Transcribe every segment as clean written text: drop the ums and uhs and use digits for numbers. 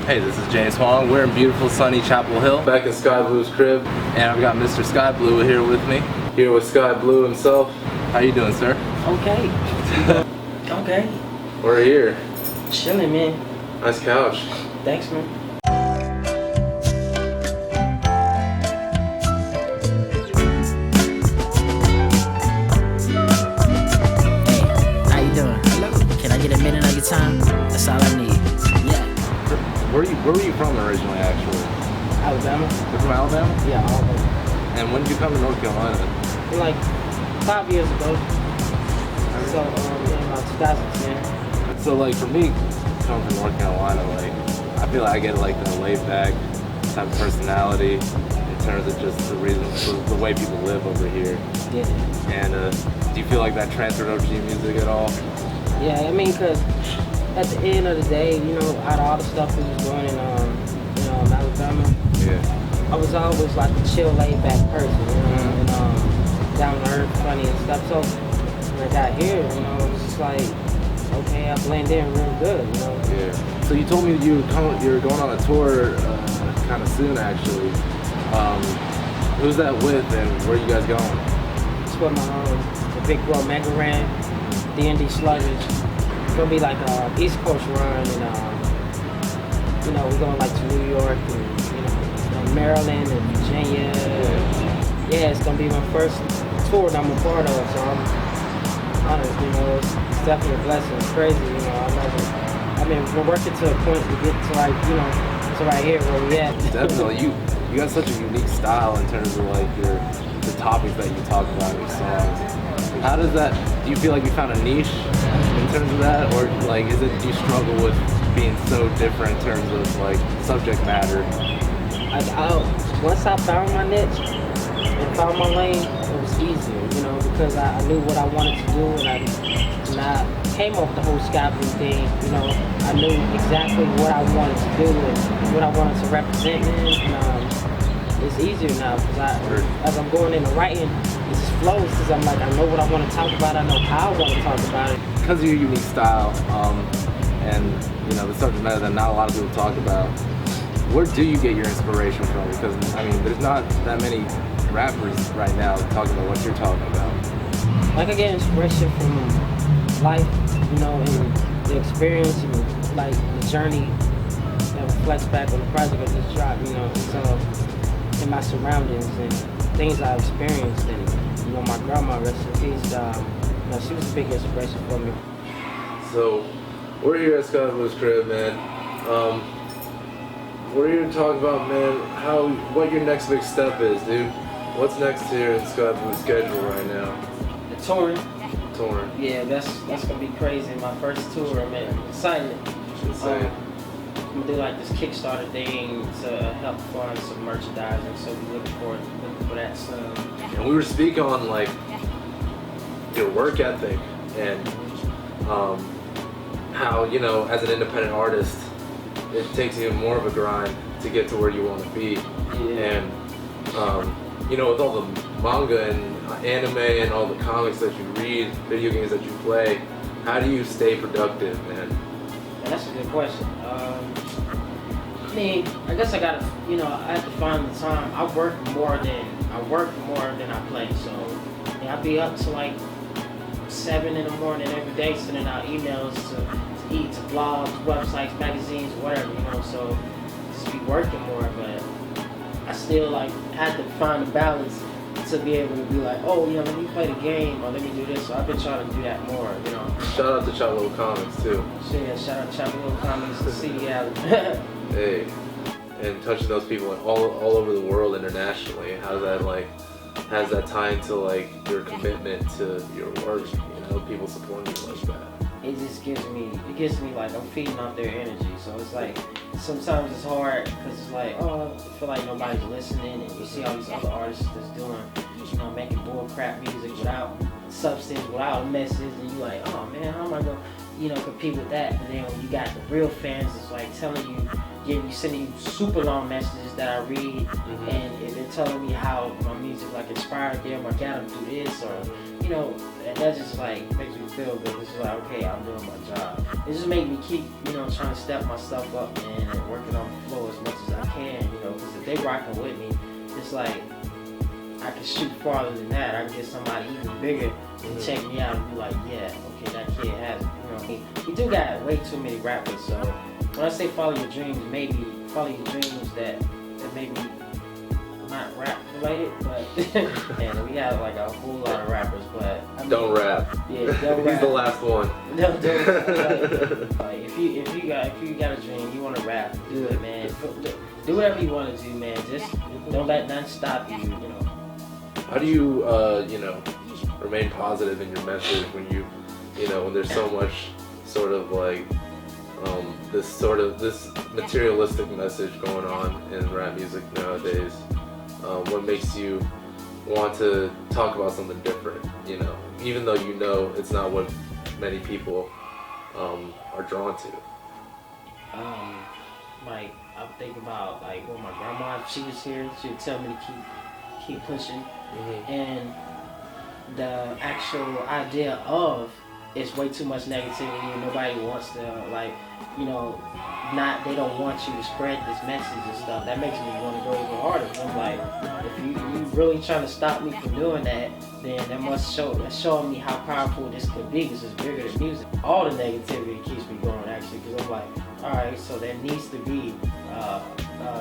Hey, this is James Huang. We're in beautiful sunny Chapel Hill, back in SkyBlew's crib, and I've got Mr. SkyBlew here with me. Here with SkyBlew himself. How you doing, sir? Okay. Okay. We're here. Chilling, man. Nice couch. Thanks, man. How you doing? Hello. Can I get a minute of your time? That's all I need. Yeah. Where were you from originally, actually? Alabama? You're from Alabama? Yeah, Alabama. And when did you come to North Carolina? Like 5 years ago. So, in about 2010. So, like, for me, coming from North Carolina, like, I feel like I get, like, the laid-back type of personality in terms of just the way people live over here. Yeah. And do you feel like that transferred over to your music at all? Yeah, I mean, because at the end of the day, you know, out of all the stuff we was doing in, Alabama, Yeah. I was always like a chill, laid-back person, you know, and down to earth, funny and stuff. So when I got here, you know, it was just like, okay, I blend in real good, you know. Yeah. So you told me you were going on a tour kind of soon, actually. Who's that with, and where are you guys going? It's with the Big Bro Mega Ran, D&D Sluggish. It's gonna be like a East Coast run, and you know, we're going like to New York and Maryland and Virginia. Yeah, it's gonna be my first tour that I'm a part of, so I'm honored. You know, it's definitely a blessing. It's crazy, you know. I love it. I mean, we're working to a point to get to like, you know, to right here where we at. Definitely, you got such a unique style in terms of like the topics that you talk about in your songs. How does that? Do you feel like you found a niche in terms of that, or like do you struggle with being so different in terms of like subject matter? Once I found my niche and found my lane, it was easier, you know, because I knew what I wanted to do, and I came off the whole SkyBlew thing, you know. I knew exactly what I wanted to do and what I wanted to represent, man. And it's easier now because as I'm going into writing, it just flows because I'm like, I know what I want to talk about, I know how I want to talk about it. Because of your unique style, and you know the subject matter that not a lot of people talk about, where do you get your inspiration from? Because I mean, there's not that many rappers right now talking about what you're talking about. Like I get inspiration from life, you know, and the experience and like the journey that reflects back on the project I just dropped, you know. So in my surroundings and things I experienced, and you know, my grandma, rest in peace, you know, she was a big inspiration for me. So we're here at SkyBlew's crib, man. We're here to talk about, man, what your next big step is, dude. What's next here in SkyBlew's schedule right now? The touring. Touring. Yeah, that's gonna be crazy. My first tour, man. I'm excited. Insane. I'm gonna do like this Kickstarter thing to help fund some merchandising, so we're looking for that soon. And we were speaking on like your work ethic and how, you know, as an independent artist, it takes even more of a grind to get to where you want to be. Yeah. And you know, with all the manga and anime and all the comics that you read, video games that you play, how do you stay productive, man? And that's a good question. I mean, I guess I gotta, you know, I have to find the time. I work more than I play. So yeah, I'll be up to like 7 in the morning every day, sending out emails to blogs, websites, magazines, whatever, you know. So just be working more, but I still like had to find a balance to be able to be like, oh, you know, let me play the game or let me do this. So I've been trying to do that more, you know. Shout out to Chapel Comics too. So yeah, shout out to Chapel Comics to CD Alley. Hey, and touching those people all over the world internationally. How's that tie into like your commitment to your work? You know, people supporting you like that. It just gives me like I'm feeding off their energy. So it's like sometimes it's hard because it's like, oh, I feel like nobody's listening, and you see all these other artists that's doing, you know, making bull crap music without substance, without a message, and you're like, oh man, how am I gonna, you know, compete with that? And then when you got the real fans, it's like telling you, sending you super long messages that I read, and they're telling me how my music like inspired them or got them through this, or you know, that just like makes me feel good. It's just like, okay, I'm doing my job. It just makes me keep, you know, trying to step myself up, man, and working on the flow as much as I can, you know, because if they rocking with me, it's like I can shoot farther than that. I can get somebody even bigger and check me out and be like, yeah, okay, that kid has it. You know, we do got way too many rappers, so when I say follow your dreams, maybe follow your dreams that maybe not rap related, but and we have like a whole lot of rappers, but I mean, Don't rap. Yeah, don't rap. He's the last one. No, don't. Like, if you got a dream, you want to rap, do it, man. Do whatever you want to do, man. Just don't let nothing stop you. You know. How do you, you know, remain positive in your message when you know, when there's so much sort of like this materialistic message going on in rap music nowadays? What makes you want to talk about something different, you know, even though you know it's not what many people are drawn to? Like I'm thinking about like when my grandma, if she was here, she would tell me to keep pushing, and the actual idea of it's way too much negativity and nobody wants to, like, you know, they don't want you to spread this message and stuff. That makes me want to go even harder. I'm like, if you really trying to stop me from doing that, then that must showing me how powerful this could be, because it's bigger than music. All the negativity keeps me going, actually, because I'm like, all right, so there needs to be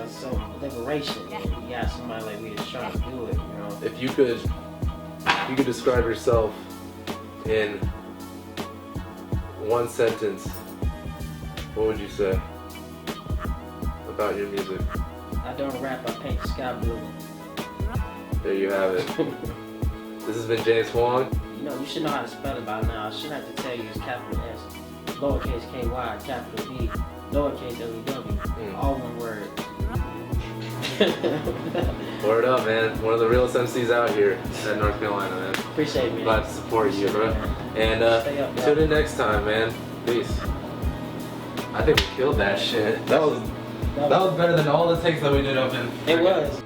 some liberation. You got somebody like me that's trying to do it, you know. If you could describe yourself in one sentence, what would you say about your music? I don't rap, I paint SkyBlew. There you have it. This has been James Huang. You know, you should know how to spell it by now. I shouldn't have to tell you it's capital S, lowercase KY, capital B, lowercase LEW, all one word. Word up, man. One of the realest MCs out here in North Carolina, man. Appreciate it, man. Glad to support you, bro. And tune in next time, man. Peace. I think we killed that shit. That was better than all the takes that we did up in. It was.